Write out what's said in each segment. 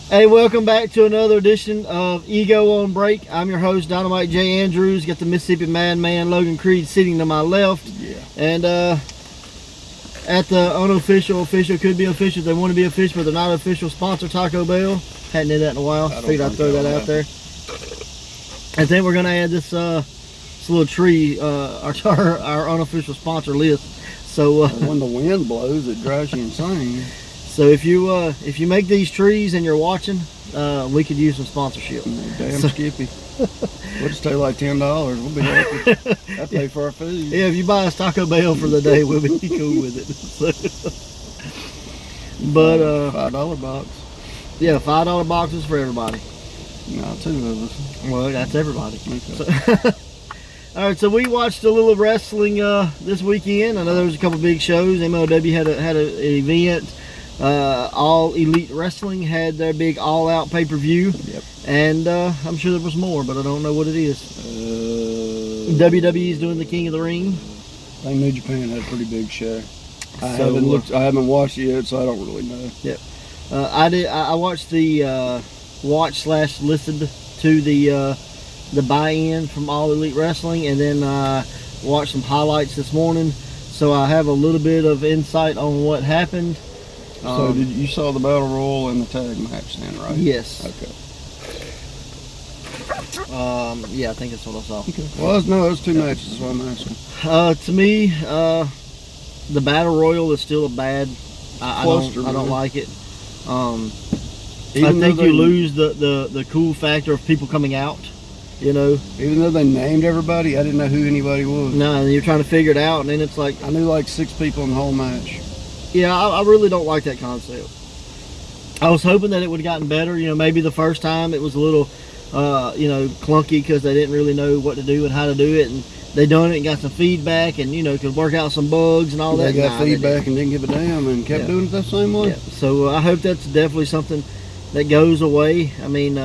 Hey, welcome back to another edition of Ego on Break. I'm your host, Dynamite J. Andrews. Got the Mississippi Madman, Logan Creed, sitting to my left. Yeah. And at the unofficial, official, could be official, they want to be official, but they're not official sponsor, Taco Bell. Hadn't did that in a while. Figured I'd throw that out there. I think we're going to add this little tree, our unofficial sponsor list. So when the wind blows, it drives you insane. So if you make these trees and you're watching, we could use some sponsorship. Damn Skippy. We'll just take like $10. We'll be happy. That'll pay for our food. Yeah, if you buy us Taco Bell for the day, we'll be cool with it. So, but $5 box. Yeah, $5 boxes for everybody. No, 2 of us. Well, that's everybody. Okay. So, all right, so we watched a little wrestling this weekend. I know there was a couple big shows. MLW had an event. All Elite Wrestling had their big All Out pay-per-view. Yep. And I'm sure there was more, but I don't know what it is. WWE is doing the King of the Ring. I think New Japan had a pretty big show. I haven't watched it yet, so I don't really know. Yep. I watched the listened to the buy-in from All Elite Wrestling, and then watched some highlights this morning. So I have a little bit of insight on what happened. So you saw the Battle Royal and the tag match then, right? Yes. Okay. Yeah, I think that's what I saw. Okay. Well, it was 2 matches, is what I'm asking. To me, the Battle Royal is still a bad. I don't like it. I think you lose the cool factor of people coming out. You know, even though they named everybody, I didn't know who anybody was. No, and you're trying to figure it out, and then it's like I knew like 6 people in the whole match. Yeah, I really don't like that concept. I was hoping that it would have gotten better. You know, maybe the first time it was a little, clunky because they didn't really know what to do and how to do it, and they done it and got some feedback and, could work out some bugs and all that. They got feedback and didn't give a damn and kept doing it that same way. Yeah. So I hope that's definitely something that goes away. I mean...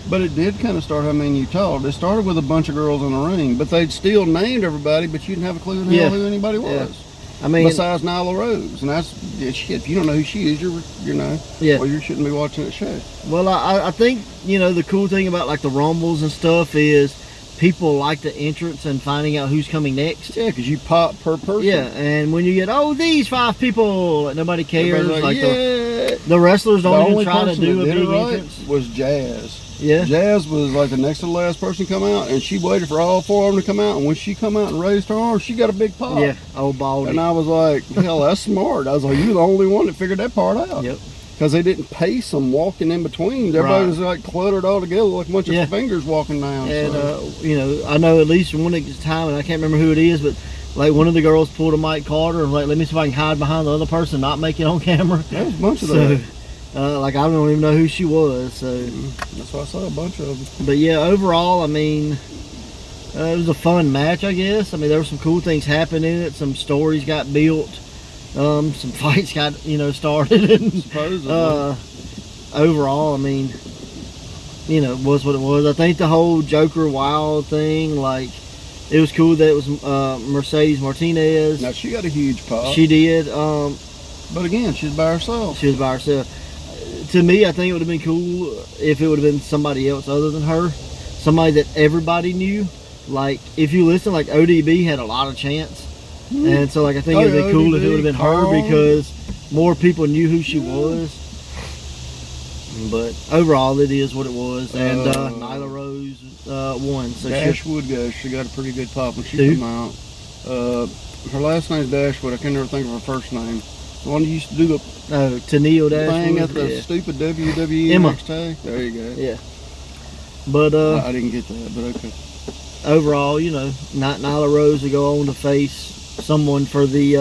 but it did kind of start, it started with a bunch of girls in the ring, but they'd still named everybody, but you didn't have a clue who anybody was. Yeah. I mean, besides Nyla Rose, and that's shit. If you don't know who she is, well, you shouldn't be watching that show. Well, I think the cool thing about like the Rumbles and stuff is people like the entrance and finding out who's coming next. Yeah, because you pop per person. Yeah, and when you get these 5 people, nobody cares. Like the wrestlers don't even try to do a big entrance. Was Jazz. Yeah. Jazz was like the next to the last person to come out, and she waited for all 4 of them to come out, and when she come out and raised her arm, she got a big pop. Yeah, old baldy. And I was like, hell, that's smart. I was like, you're the only one that figured that part out. Yep. Because they didn't pace them walking in between. Everybody was like cluttered all together like a bunch of fingers walking down. And, I know at least one time, and I can't remember who it is, but like one of the girls pulled a Mike Carter and like, let me see if I can hide behind the other person, not make it on camera. There was a bunch of that. Like I don't even know who she was, so that's why I saw a bunch of them. But yeah, overall, I mean, it was a fun match, I guess. I mean, there were some cool things happening in it. Some stories got built. Some fights got started. And, supposedly. Overall, I mean, it was what it was. I think the whole Joker Wild thing, like, it was cool that it was Mercedes Martinez. Now she got a huge pop. She did. But again, she's by herself. She was by herself. To me, I think it would have been cool if it would have been somebody else other than her. Somebody that everybody knew. Like, if you listen, like, ODB had a lot of chance. Mm-hmm. And so, like, I think it would have been cool if it would have been her because more people knew who she was. But overall, it is what it was. And Nyla Rose won. So Dashwood, she got a pretty good pop when she came out. Her last name's Dashwood. I can never think of her first name. The one who used to do the Tenille Dashwood thing at the stupid WWE Emma. NXT. There you go. Yeah. But I didn't get that, but okay. Overall, Nyla Rose to go on to face someone for the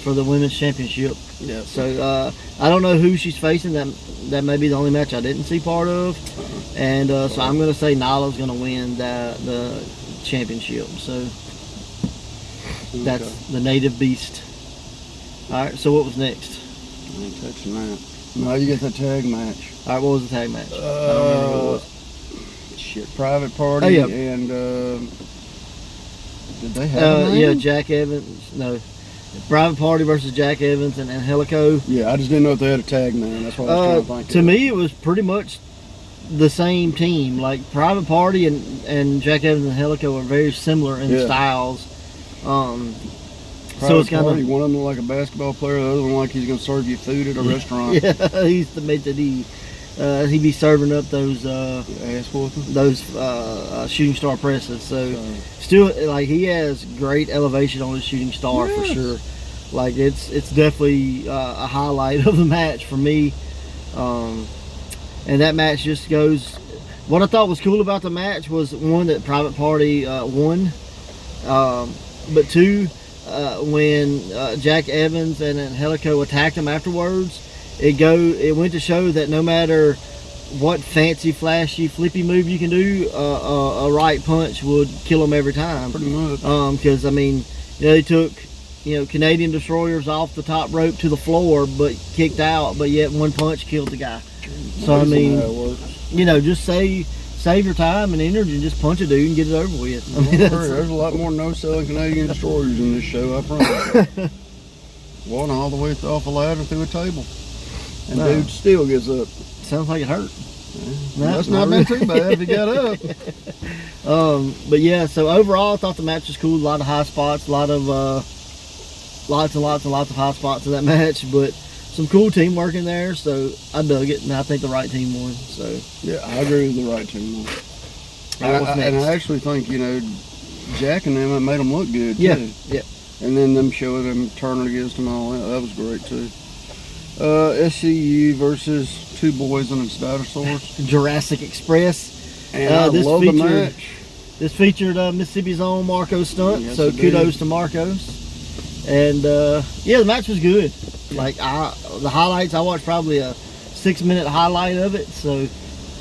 women's championship. Yeah. So I don't know who she's facing. That may be the only match I didn't see part of. And so I'm going to say Nyla's going to win the championship. So that's the native beast. All right, so what was next? I ain't touching that. No, you get the tag match. All right, what was the tag match? I don't remember what it was. Shit, Private Party and did they have a name? Yeah, Jack Evans. No, Private Party versus Jack Evans and Angelico. Yeah, I just didn't know if they had a tag name. That's what I was trying to think. To me, it was pretty much the same team. Like Private Party and Jack Evans and Angelico are very similar in styles. So it's kind of one of them like a basketball player, the other one like he's going to serve you food at a restaurant. Yeah, he's the method. He be serving up those shooting star presses. So still, like he has great elevation on his shooting star for sure. Like it's definitely a highlight of the match for me. And that match just goes. What I thought was cool about the match was one, that Private Party won, but two, when Jack Evans and Angelico attacked him afterwards, it went to show that no matter what fancy, flashy, flippy move you can do, a right punch would kill him every time. Pretty much. Because I mean, they took Canadian destroyers off the top rope to the floor, but kicked out, but yet one punch killed the guy. So I mean, just save your time and energy and just punch a dude and get it over with. I mean, there's a lot more no-selling Canadian destroyers in this show, I promise. One all the way off a ladder through a table. And dude still gets up. Sounds like it hurt. Yeah. That's not been too bad if he got up. But yeah, so overall I thought the match was cool. A lot of high spots, lots and lots of high spots in that match, but some cool teamwork in there, so I dug it, and I think the right team won. So yeah, I agree with the right team won. And I actually think Jack and them made them look good too. Yeah. And then them showing them turning against them all that was great too. SCU versus Two Boys and its Dinosaurs. Jurassic Express. And I love the match. This featured Mississippi's own Marco Stunt, so kudos to Marcos. And the match was good. Like the highlights, I watched probably a 6-minute highlight of it, so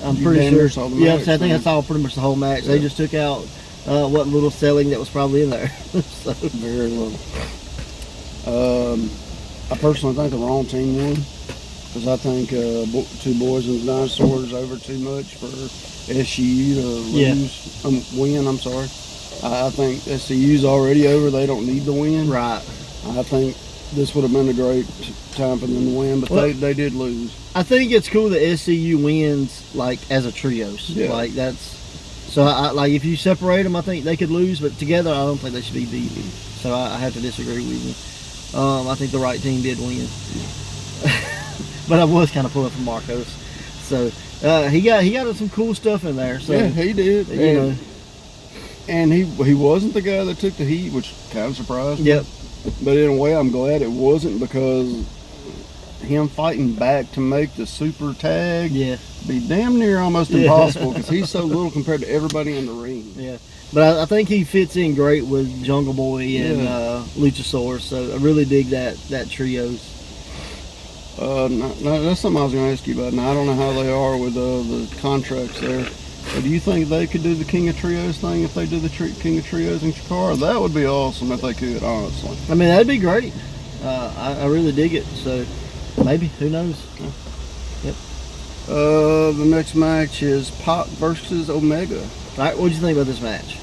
I'm pretty sure. Saw the match, I think I saw pretty much the whole match. They just took out what little selling that was probably in there. So very little. I personally think the wrong team won, because I think Two Boys and Dinosaurs over too much for SCU to lose. Win. I'm sorry. I think SCU's already over. They don't need the win. Right. I think this would have been a great time for them to win, but they did lose. I think it's cool that SCU wins like as a trios. Yeah. Like that's so. Like if you separate them, I think they could lose, but together, I don't think they should be beaten. So I have to disagree with you. I think the right team did win, but I was kind of pulling for Marcos. So he got some cool stuff in there. So yeah, he did. And he wasn't the guy that took the heat, which kind of surprised me. Yep. But in a way, I'm glad it wasn't, because him fighting back to make the super tag be damn near almost impossible, because he's so little compared to everybody in the ring. Yeah. But I think he fits in great with Jungle Boy and Luchasaurus, so I really dig that trios. That's something I was going to ask you about. Now, I don't know how they are with the contracts there. But do you think they could do the King of Trios thing if they do the King of Trios in Chikara? That would be awesome if they could, honestly. I mean, that'd be great. I really dig it. So maybe, who knows? Yep. The next match is Pac versus Omega. All right, what did you think about this match?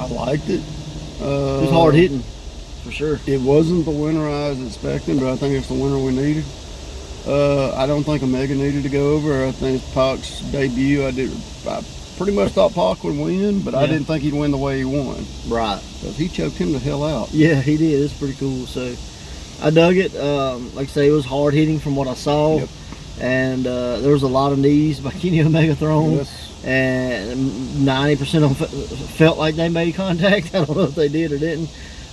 I liked it. It was hard hitting, for sure. It wasn't the winner I was expecting, but I think it's the winner we needed. I don't think Omega needed to go over. I think Pac's debut, I pretty much thought Pac would win, but I didn't think he'd win the way he won. Right. Because he choked him the hell out. Yeah, he did. It's pretty cool. So I dug it. Like I say, it was hard hitting from what I saw. Yep. And there was a lot of knees by Kenny Omega thrown. Yes. And 90% of them felt like they made contact. I don't know if they did or didn't.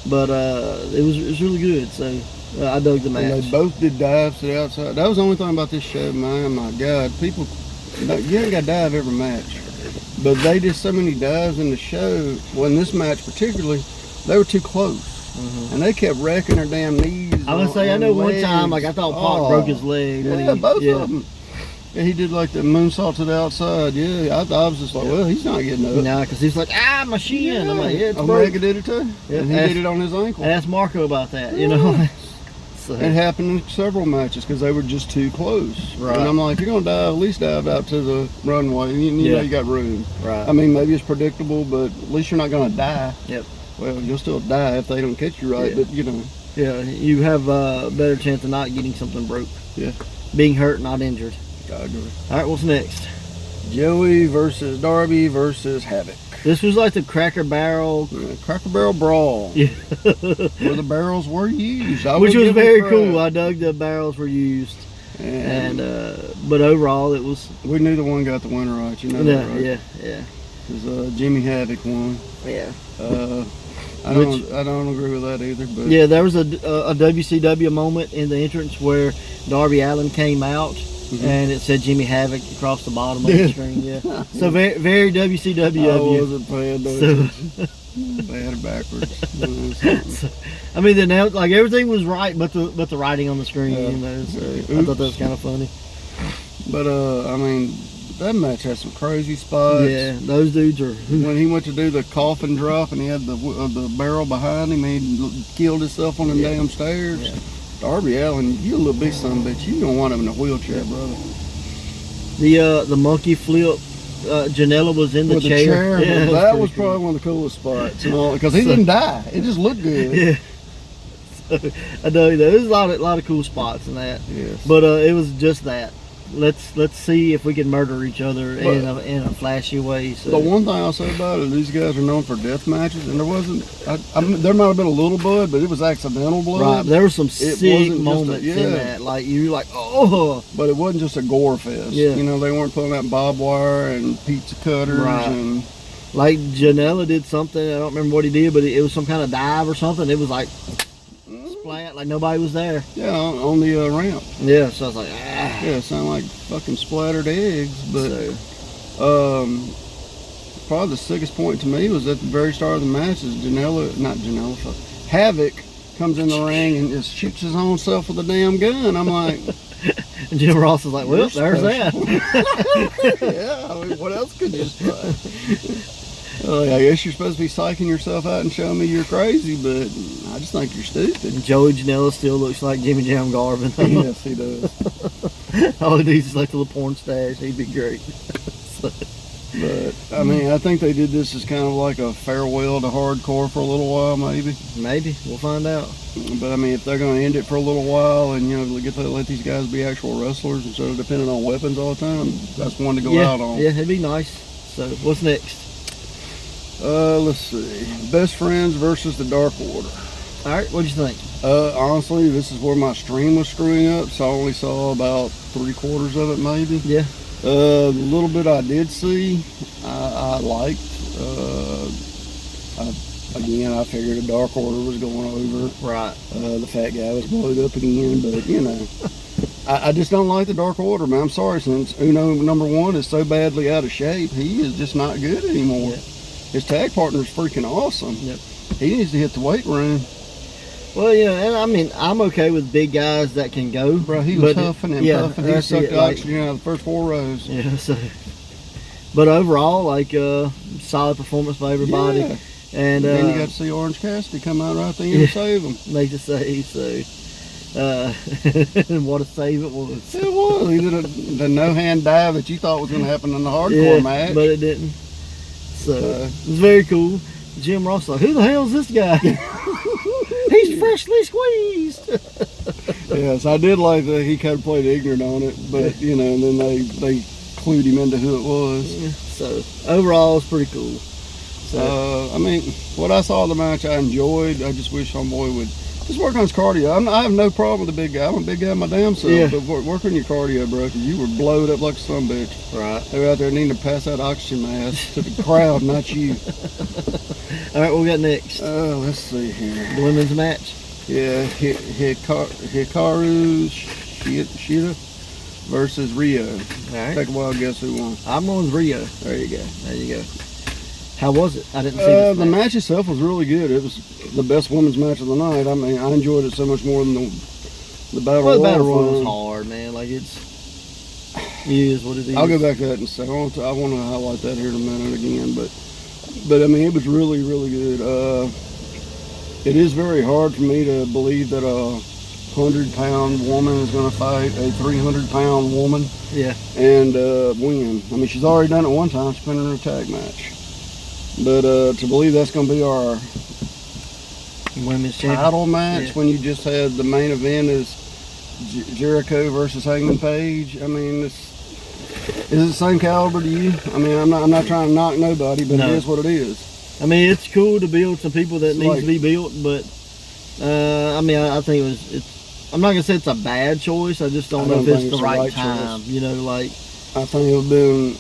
But it was really good. So I dug the match. And they both did dives to the outside. That was the only thing about this show, man. My God, people, you ain't got to dive every match. But they did so many dives in the show. Well, in this match particularly, they were too close. Mm-hmm. And they kept wrecking their damn knees. I would say, I know legs. One time, like I thought Pac broke his leg. Both of them. Yeah, he did like the moonsault to the outside. Yeah, I was just like, well, he's not getting up. No, because he's like, my shin. Yeah. I'm like, it's Omega did it too. Yeah, and he did it on his ankle. Ask Marco about that, you know. So. It happened in several matches because they were just too close. Right. And I'm like, if you're going to dive, at least dive out to the runway. You know you got room. Right. I mean, maybe it's predictable, but at least you're not going to die. Yep. Well, you'll still die if they don't catch you right, but you know. Yeah, you have a better chance of not getting something broke. Yeah. Being hurt, not injured. I agree. All right, what's next? Joey versus Darby versus Havoc. This was like the Cracker Barrel. Cracker Barrel Brawl. Yeah. Where the barrels were used. Which was very cool. I dug the barrels were used. And but overall, it was. We knew the one got the winner right. You know that, right? Yeah. Because Jimmy Havoc won. Yeah. I don't agree with that either. But yeah, there was a WCW moment in the entrance where Darby Allin came out. And it said Jimmy Havoc across the bottom of the screen. Yeah. So very, very WCW. I wasn't paying those. Bad or backwards. So, I mean, like everything was right, but the writing on the screen. So I thought that was kind of funny. But I mean, that match had some crazy spots. Yeah, those dudes are. When he went to do the coffin drop and he had the barrel behind him, he killed himself on the damn stairs. Yeah. Darby Allin, you a little big son of a bitch. You don't want him in a wheelchair, brother. The monkey flip. Janela was in the chair. Yeah, that was probably one of the coolest spots, you know, because he didn't die. It just looked good. Yeah. So, I know there's a lot of cool spots in that. Yes. But it was just that. Let's see if we can murder each other in a flashy way. So. The one thing I'll say about it, these guys are known for death matches, and there wasn't. There might have been a little blood, but it was accidental blood. Right. There were some sick moments in that, like you like, oh. But it wasn't just a gore fest. Yeah. You know, they weren't pulling out barbed wire and pizza cutters and. Like Janela did something. I don't remember what he did, but it was some kind of dive or something. It was like. Splat, like nobody was there. Yeah, on the ramp. Yeah, so I was like, ah. Yeah, it sounded like fucking splattered eggs. But probably the sickest point to me was at the very start of the match is Havoc comes in the ring and just shoots his own self with a damn gun. I'm like, and Jim Ross was like, well, there's that. Yeah, I mean, what else could you try? I guess you're supposed to be psyching yourself out and showing me you're crazy, but I just think you're stupid. Joey Janela still looks like Jimmy Jam Garvin. Yes, he does. All he needs is like a little porn stash. He'd be great. But, I mean, I think they did this as kind of like a farewell to hardcore for a little while, maybe. Maybe. We'll find out. But, I mean, if they're going to end it for a little while and, you know, let these guys be actual wrestlers instead of depending on weapons all the time, that's one to go out on. Yeah, it'd be nice. So, what's next? Let's see. Best Friends versus the Dark Order. All right, what'd you think? Honestly, this is where my stream was screwing up, so I only saw about 3/4 of it, maybe. Yeah. The little bit I did see, I liked. Again, I figured the Dark Order was going over. Right. The fat guy was blowed up again, but you know, I just don't like the Dark Order, man. I'm sorry, since Uno #1 is so badly out of shape, he is just not good anymore. Yeah. His tag partner's freaking awesome. Yep. He needs to hit the weight room. Well, yeah, and I mean, I'm okay with big guys that can go. Bro, he was huffing and puffing. He sucked oxygen out of the first 4 rows. Yeah, so. But overall, like, solid performance by everybody. Yeah. And then you got to see Orange Cassidy come out right there and save him. Make the save, so. And what a save it was. It was. He did the no-hand dive that you thought was going to happen in the hardcore match. But it didn't. So, it was very cool. Jim Ross like, who the hell is this guy? He's freshly squeezed. Yes, I did like that he kind of played ignorant on it, but, you know, and then they clued him into who it was. Yeah. So, overall, it was pretty cool. So, I mean, what I saw of the match, I enjoyed. I just wish homeboy would just work on his cardio. I have no problem with the big guy. I'm a big guy my damn self, but work on your cardio, bro, because you were blowed up like a son bitch. Right. They were out there needing to pass that oxygen mask to the crowd, not you. All right, what we got next? Let's see here. The women's match? Yeah, Hikaru Shida versus Rio. All right. Take a wild guess who won. I'm going with Rio. There you go. There you go. How was it? I didn't see this the match itself was really good. It was the best women's match of the night. I mean, I enjoyed it so much more than the Battle Royal. The Battle Royal was hard, man. Like, it is what it is. I'll go back to that in a second. I want to highlight that here in a minute again. But I mean, it was really, really good. It is very hard for me to believe that a 100-pound woman is going to fight a 300-pound woman. Yeah. And win. I mean, she's already done it one time. She's been in a tag match. But to believe that's going to be our women's title match when you just had the main event is Jericho versus Hangman Page. I mean, is it the same caliber to you? I mean, I'm not trying to knock nobody, but it is what it is. I mean, it's cool to build some people that needs to be built, but I mean, I think I'm not gonna say it's a bad choice. I just don't know if it's the right time. Choice. You know, like I think it would have been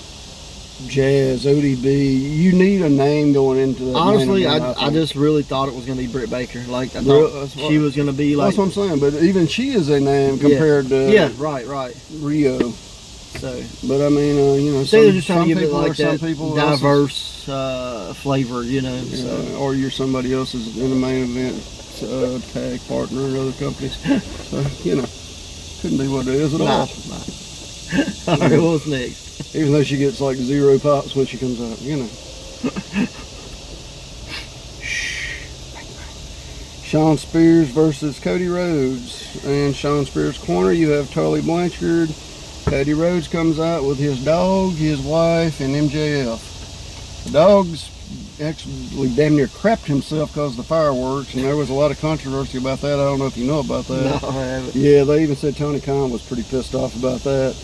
Jazz, ODB. You need a name going into that. Honestly, I just really thought it was going to be Britt Baker. Like, I thought she was going to be like... That's what I'm saying, but even she is a name compared to... Yeah, right. Rio. So... But, I mean, you know, they're just trying to give it like that diverse flavor, you know. So. Or you're somebody else's in the main event tag partner in other companies. So, you know, couldn't be what it is at all. All right, what's next? Even though she gets like 0 pops when she comes out, you know. Shawn Spears versus Cody Rhodes. And Shawn Spears' corner, you have Tully Blanchard. Cody Rhodes comes out with his dog, his wife, and MJF. The dog's actually damn near crapped himself because of the fireworks, and there was a lot of controversy about that. I don't know if you know about that. No, I haven't. Yeah, they even said Tony Khan was pretty pissed off about that.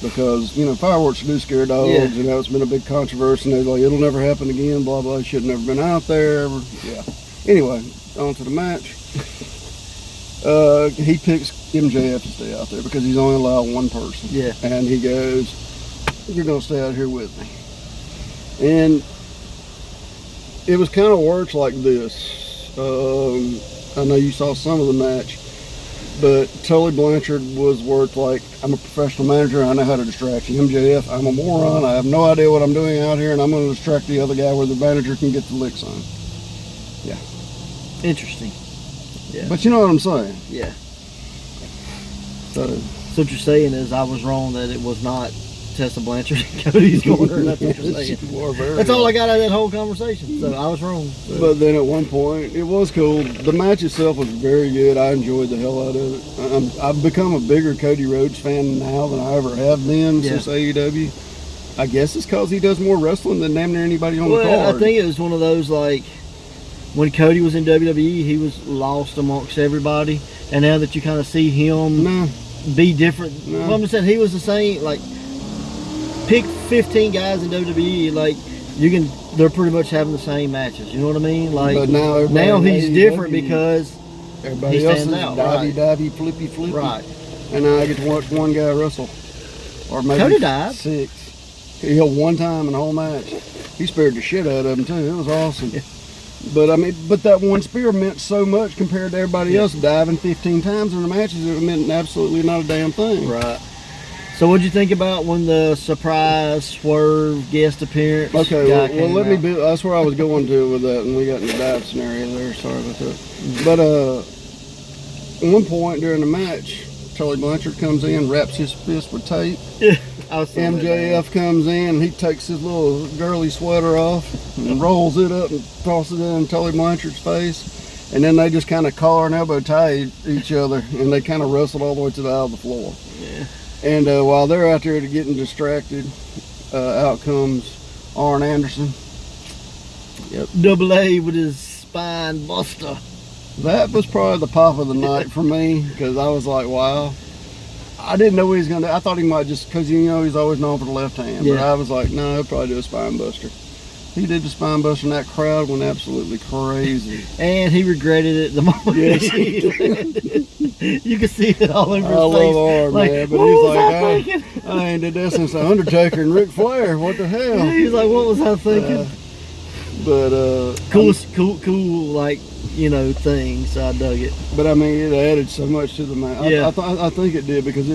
Because, you know, fireworks do scare dogs, you know, it's been a big controversy, and they're like, it'll never happen again, blah, blah, should have never been out there. Yeah. Anyway, on to the match. He picks MJF to stay out there because he's only allowed one person. Yeah. And he goes, you're going to stay out here with me. And it was kind of worked like this. I know you saw some of the match. But Tully Blanchard was worked like, I'm a professional manager, I know how to distract you. MJF, I'm a moron, I have no idea what I'm doing out here, and I'm going to distract the other guy where the manager can get the licks on. Yeah. Interesting. Yeah. But you know what I'm saying? Yeah. So what you're saying is I was wrong that it was not Tessa Blanchard and Cody's corner. That's what you're saying. That's all I got out of that whole conversation. So I was wrong. So. But then at one point, it was cool. The match itself was very good. I enjoyed the hell out of it. I've become a bigger Cody Rhodes fan now than I ever have been since AEW. I guess it's because he does more wrestling than damn near anybody on the card. I think it was one of those, like, when Cody was in WWE, he was lost amongst everybody. And now that you kind of see him be different. Well, I'm just saying, he was the same, like, pick 15 guys in WWE, like they're pretty much having the same matches. You know what I mean? Like, but now he's different because everybody he else stands is out. divey, flippy. Right. And now I get to watch one guy wrestle, or maybe Cody died 6. He held one time in the whole match. He spared the shit out of him too. It was awesome. Yeah. But I mean, that one spear meant so much compared to everybody else diving 15 times in the matches. It meant absolutely not a damn thing. Right. So what'd you think about when the surprise swerve guest appearance? Okay, well let me be. That's where I was going to with that, and we got in the dive scenario there. Sorry about that. But at one point during the match, Tully Blanchard comes in, wraps his fist with tape. Yeah, MJF comes in, he takes his little girly sweater off and rolls it up and tosses it in Tully Blanchard's face. And then they just kind of collar and elbow tie each other, and they kind of wrestled all the way to the out of the floor. Yeah. And while they're out there getting distracted, out comes Arn Anderson. Yep. Double A with his spine buster. That was probably the pop of the night for me, because I was like, wow. I didn't know what he was going to do. I thought he might just, because you know he's always known for the left hand. Yeah. But I was like, no, he'll probably do a spine buster. He did the spine buster, and that crowd went absolutely crazy. And he regretted it the moment he did. You could see it all over his face. I love Arn, like, man, but he's like, I ain't did that since the Undertaker and Ric Flair. What the hell? Yeah, he's like, what was I thinking? Cool, like, you know, things. I dug it. But I mean, it added so much to the match. Yeah. I think it did because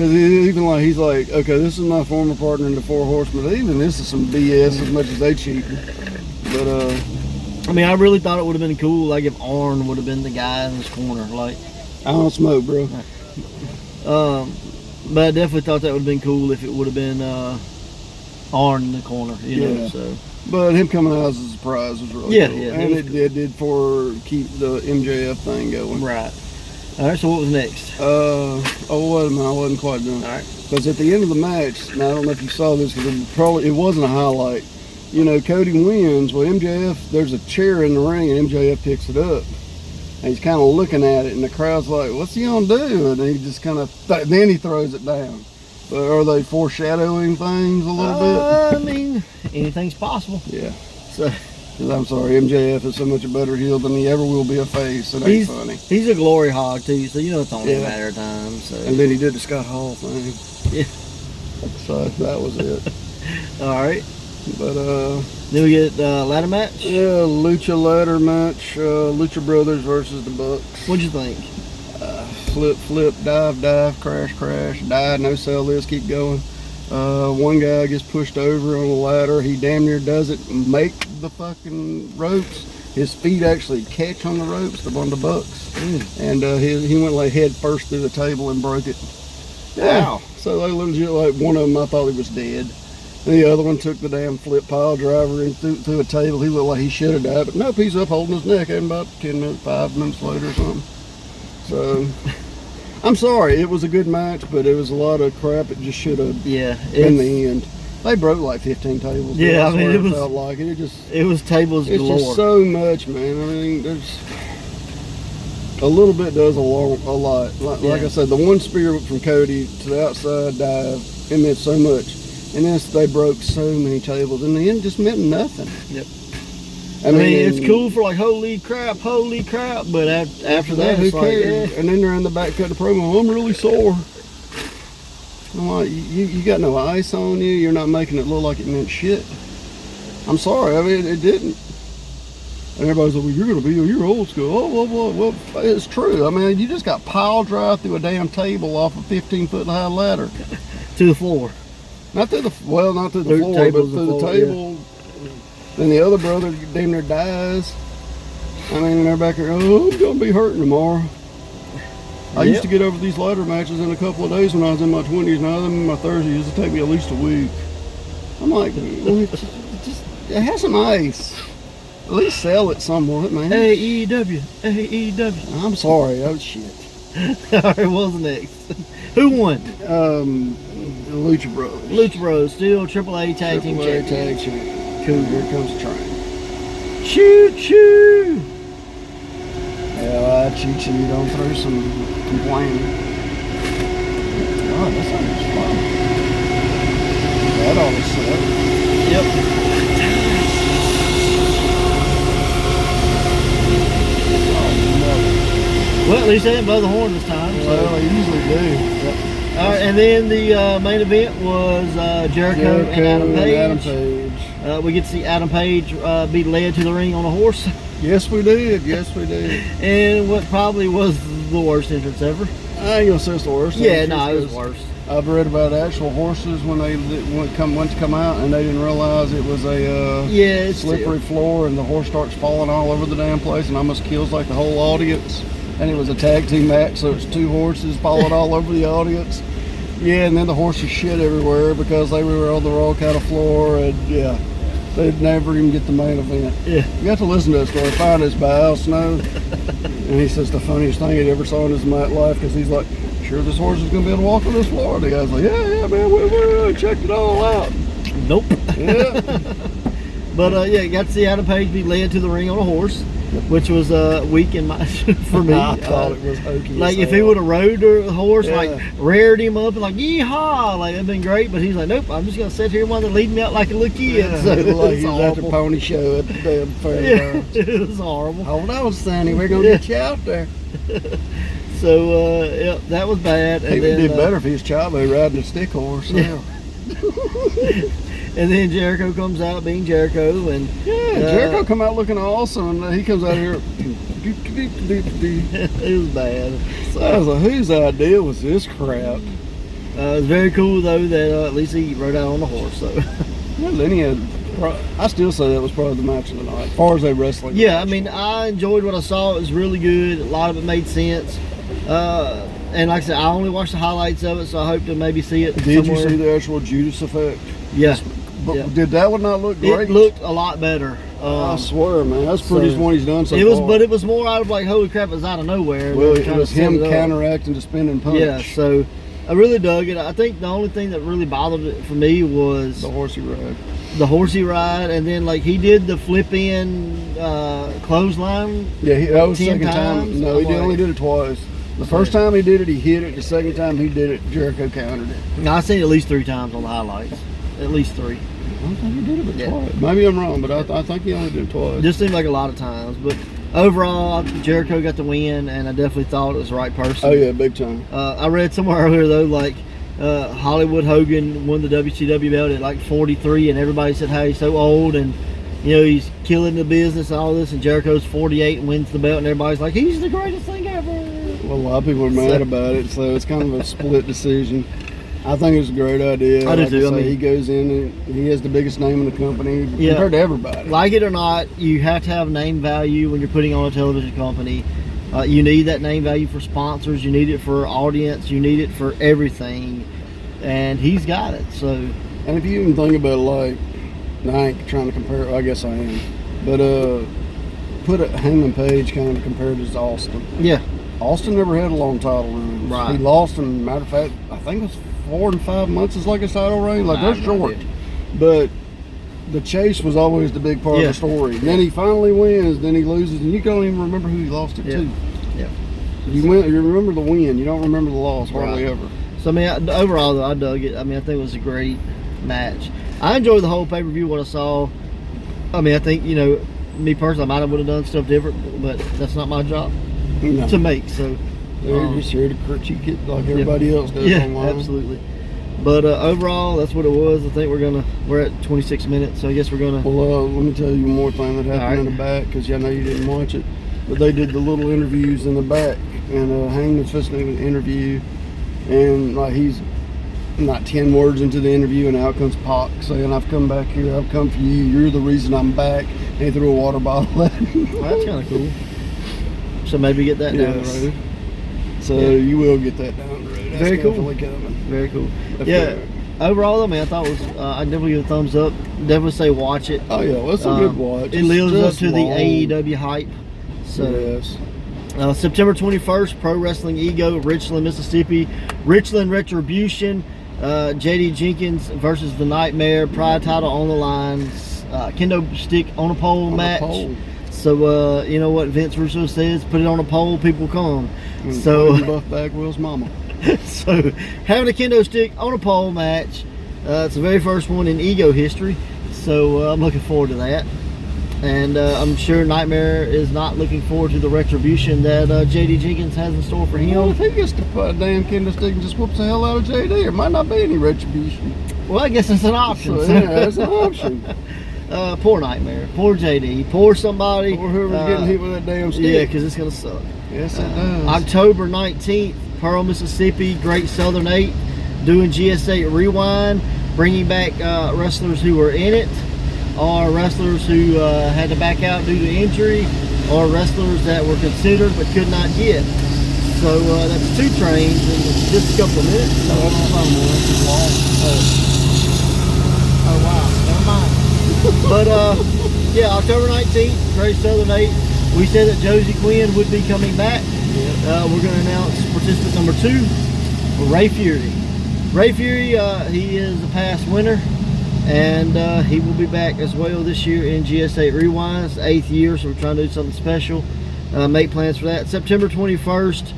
even like he's like, okay, this is my former partner in the Four Horsemen. Even this is some BS as much as they cheating. But I mean, I really thought it would have been cool, like if Arn would have been the guy in his corner, like. I don't smoke, bro. But I definitely thought that would have been cool if it would have been Arn in the corner, you know. So. But him coming out as a surprise was really cool. Yeah, and it did for keep the MJF thing going. Right. All right, so what was next? Wait a minute, I wasn't quite done. All right. Because at the end of the match, now I don't know if you saw this, because it wasn't a highlight. You know, Cody wins. Well, MJF, there's a chair in the ring, and MJF picks it up. And he's kind of looking at it, and the crowd's like, "What's he gonna do?" And he just kind of then he throws it down. But are they foreshadowing things a little bit? I mean, anything's possible. Yeah. So. I'm sorry, MJF is so much a better heel than he ever will be a face. It ain't funny. He's a glory hog too, so you know it's only a matter of time. So. And then he did the Scott Hall thing. Yeah. So that was it. All right. But then we get ladder match. Yeah, lucha ladder match. Lucha Brothers versus the Bucks. What'd you think? Flip, dive, crash, die, no sell this, keep going. One guy gets pushed over on the ladder. He damn near doesn't make the fucking ropes. His feet actually catch on the ropes, on the Bucks. And he went like head first through the table and broke it. Wow. So they legit, like, one of them, I thought he was dead. And the other one took the damn flip pile driver and through a table. He looked like he should have died, but nope, he's up holding his neck. And about 10 minutes, 5 minutes later or something. So, I'm sorry, it was a good match, but it was a lot of crap. It just should have in the end. They broke like 15 tables. Yeah, I mean, it felt like it. It was tables galore. It's just so much, man. I mean, there's a little bit does a lot. Like I said, the one spear from Cody to the outside dive, it meant so much. And then they broke so many tables. In the end, just meant nothing. Yep. I mean, it's cool for like, holy crap, but after that, who it's like, cares? And then they're in the back cutting the promo, I'm really sore. I'm like, you got no ice on you, you're not making it look like it meant shit. I'm sorry, I mean, it didn't. And everybody's like, well, you're old school. Oh, well, it's true. I mean, you just got pile drive through a damn table off a 15-foot high ladder. To the floor. Not through the floor, but through the table. Yeah. Then the other brother damn near dies. I mean, and they're back here, oh, I'm going to be hurting tomorrow. I used to get over these ladder matches in a couple of days when I was in my 20s. Now I'm in my 30s. It used to take me at least a week. I'm like, just have some ice. At least sell it somewhat, man. AEW. I'm sorry. Oh, shit. All right, what was the next? Who won? The Lucha Bros. Lucha Bros, still AAA tag team champions. Cool, here comes the train. Choo choo! Yeah, I choo-choo, don't throw some complaining. God, that sounds fun. That ought to suck. Yep. Well, at least they didn't blow the horn this time. Well, they usually do. Yep. All right, and then the main event was Jericho and Adam Page. We get to see Adam Page be led to the ring on a horse. Yes, we did. And what probably was the worst entrance ever. I ain't gonna say it's the worst. Yeah, no, it was worse. I've read about actual horses when they went to come out, and they didn't realize it was a slippery floor, and the horse starts falling all over the damn place, and almost kills like the whole audience. And it was a tag team match, so it's two horses falling all over the audience. Yeah, and then the horses shit everywhere because they were on the wrong kind of floor, and they'd never even get the main event. Yeah. You got to listen to that story. Find this by Al Snow. And he says the funniest thing he'd ever saw in his life, because he's like, sure this horse is going to be able to walk on this floor? And the guy's like, yeah, man, we checked it all out. Nope. Yeah. But you got to see Adam Page be led to the ring on a horse, which was weak in my for me. I thought it was hokey. Like if he would have rode the horse, like reared him up and like yeehaw, like that'd been great. But he's like, nope, I'm just gonna sit here while they're leading me out like a little kid. Yeah, so like he was at the pony show at the damn fair. It was horrible. Hold on, Sonny, we're gonna get you out there. So that was bad. He would do better if he was Chavo riding a stick horse. Yeah. And then Jericho comes out being Jericho, and Jericho come out looking awesome, and he comes out here. It was bad. So I was like, whose idea was this crap? It was very cool though that at least he rode out on the horse. So well, then he had. I still say that was probably the match of the night, as far as they wrestling. Yeah, I mean, I enjoyed what I saw. It was really good. A lot of it made sense. And like I said, I only watched the highlights of it, so I hope to maybe see it. Did you see the actual Judas effect? Yeah. But did that one not look great? It looked a lot better. I swear, man, that's the prettiest one he's done so far. But it was more out of like, holy crap, it was out of nowhere. Well, it was him counteracting the spinning punch. Yeah, so I really dug it. I think the only thing that really bothered it for me was the horsey ride. The horsey ride, and then like he did the flip in clothesline. Yeah, that was 10 second times. time. No, he only did it twice. The first time he did it, he hit it. The second time he did it, Jericho countered it. Now, I've seen it at least 3 times on the highlights. At least 3. I don't think he did it but twice. Maybe I'm wrong, but I think he only did it twice. Just seemed like a lot of times, but overall, Jericho got the win, and I definitely thought it was the right person. Oh yeah, big time. I read somewhere earlier though, like Hollywood Hogan won the WCW belt at like 43, and everybody said how he's so old and he's killing the business and all this, and Jericho's 48 and wins the belt, and everybody's like, he's the greatest thing ever. Well, a lot of people are mad about it, so it's kind of a split decision. I think it's a great idea. I do too. I mean, he goes in and he has the biggest name in the company compared to everybody. Like it or not, you have to have name value when you're putting on a television company. You need that name value for sponsors. You need it for audience. You need it for everything, and he's got it. So, and if you even think about it, like, I ain't trying to compare. I guess I am, but put a Hangman Page kind of compared to Austin. Yeah, Austin never had a long title run. Right. He lost, and matter of fact, I think it was 4 and 5 months is like a title reign. Like, they're short. But the chase was always the big part of the story. And then he finally wins, then he loses, and you can't even remember who he lost it to. Yeah. You remember the win, you don't remember the loss hardly ever. So, I mean, overall, though, I dug it. I mean, I think it was a great match. I enjoyed the whole pay-per-view, what I saw. I mean, I think, me personally, I might have would have done stuff different, but that's not my job to make, so... They're just here to critique it like everybody else does online. Absolutely. But overall, that's what it was. I think we're at 26 minutes, so I guess we're gonna. Well, let me tell you one more thing that happened in the back, because I know you didn't watch it, but they did the little interviews in the back, and Hangman's supposed to interview, and like he's not 10 words into the interview, and out comes Pac saying, "I've come back here. I've come for you. You're the reason I'm back." And he threw a water bottle at him. Well, that's kind of cool. So maybe get that down the road. So you will get that down the road. That's very cool. Coming. Very cool. Overall, I mean, I thought it was. I definitely give it a thumbs up. Definitely say watch it. Oh yeah, well, it's a good watch. It lives up to the AEW hype. So yes. September 21st, Pro Wrestling Ego, Richland, Mississippi. Richland Retribution. JD Jenkins versus the Nightmare. Pride title on the line. Kendo stick on a pole match. So, you know what Vince Russo says, put it on a pole, people come. So, Buff Bagwell's mama. So, having a kendo stick on a pole match, it's the very first one in Ego history. So, I'm looking forward to that. And I'm sure Nightmare is not looking forward to the retribution that JD Jenkins has in store for him. Well, if he gets to put a damn kendo stick and just whoops the hell out of JD, there might not be any retribution. Well, I guess it's an option. So, yeah, it's an option. Poor Nightmare, poor JD, poor somebody. Poor whoever's getting hit with that damn stick. Yeah, because it's going to suck. Yes, it does. October 19th, Pearl, Mississippi, Great Southern 8, doing GS8 Rewind, bringing back wrestlers who were in it, or wrestlers who had to back out due to injury, or wrestlers that were considered but could not get. So that's 2 trains in just a couple of minutes. So oh wow, never mind. But yeah, October 19th, Great Southern 8. We said that Josie Quinn would be coming back. We're going to announce participant number 2, Ray Fury. Ray Fury, he is a past winner, and he will be back as well this year in GS8 Rewind. It's the 8th year, so we're trying to do something special. Make plans for that. September 21st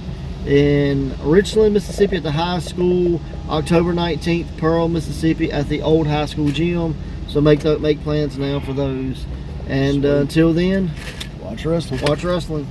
in Richland, Mississippi at the high school. October 19th, Pearl, Mississippi at the old high school gym. So make plans now for those. And until then, watch wrestling. Watch wrestling.